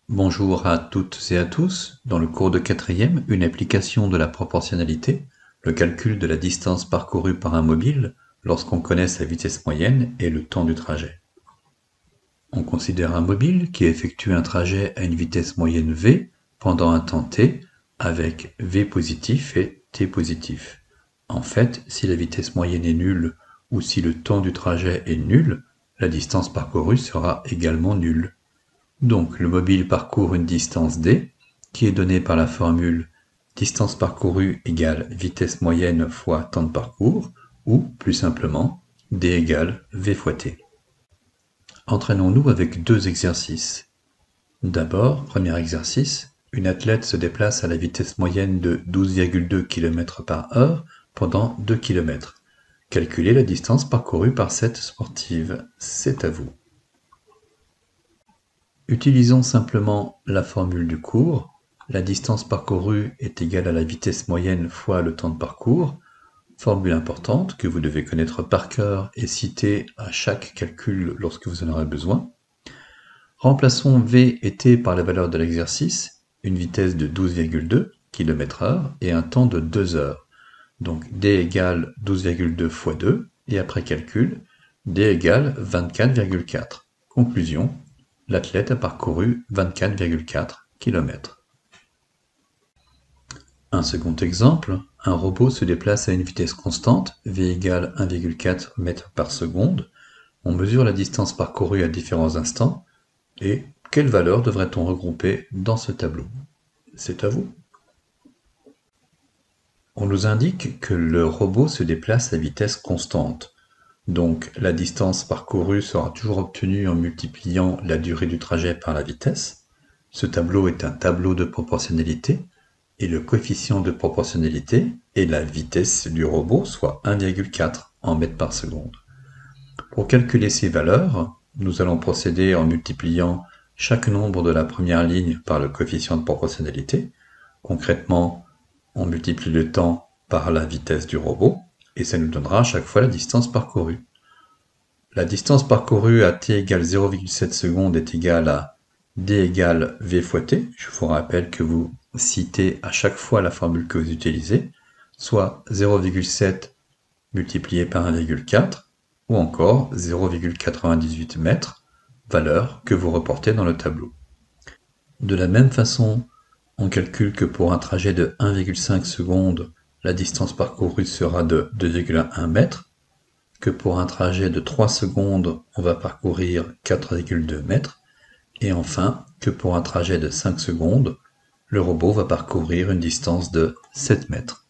Bonjour à toutes et à tous. Dans le cours de quatrième, une application de la proportionnalité, le calcul de la distance parcourue par un mobile lorsqu'on connaît sa vitesse moyenne et le temps du trajet. On considère un mobile qui effectue un trajet à une vitesse moyenne v pendant un temps t avec v positif et t positif. En fait, si la vitesse moyenne est nulle ou si le temps du trajet est nul, la distance parcourue sera également nulle. Donc le mobile parcourt une distance d, qui est donnée par la formule distance parcourue égale vitesse moyenne fois temps de parcours, ou, plus simplement, d égale v fois t. Entraînons-nous avec deux exercices. D'abord, premier exercice, une athlète se déplace à la vitesse moyenne de 12,2 km/h pendant 2 km. Calculez la distance parcourue par cette sportive. C'est à vous. Utilisons simplement la formule du cours. La distance parcourue est égale à la vitesse moyenne fois le temps de parcours. Formule importante que vous devez connaître par cœur et citer à chaque calcul lorsque vous en aurez besoin. Remplaçons v et t par la valeur de l'exercice, une vitesse de 12,2 km/h et un temps de 2 heures. Donc d égale 12,2 fois 2, et après calcul, d égale 24,4. Conclusion, l'athlète a parcouru 24,4 km. Un second exemple, un robot se déplace à une vitesse constante, v égale 1,4 m par seconde. On mesure la distance parcourue à différents instants, et quelle valeur devrait-on regrouper dans ce tableau? C'est à vous. On nous indique que le robot se déplace à vitesse constante. Donc la distance parcourue sera toujours obtenue en multipliant la durée du trajet par la vitesse. Ce tableau est un tableau de proportionnalité, et le coefficient de proportionnalité est la vitesse du robot, soit 1,4 en mètres par seconde. Pour calculer ces valeurs, nous allons procéder en multipliant chaque nombre de la première ligne par le coefficient de proportionnalité. Concrètement, on multiplie le temps par la vitesse du robot, et ça nous donnera à chaque fois la distance parcourue. La distance parcourue à t égale 0,7 secondes est égale à d égale v fois t. Je vous rappelle que vous citez à chaque fois la formule que vous utilisez, soit 0,7 multiplié par 1,4, ou encore 0,98 mètres, valeur que vous reportez dans le tableau. De la même façon, on calcule que pour un trajet de 1,5 secondes, la distance parcourue sera de 2,1 mètres, que pour un trajet de 3 secondes, on va parcourir 4,2 mètres, et enfin que pour un trajet de 5 secondes, le robot va parcourir une distance de 7 mètres.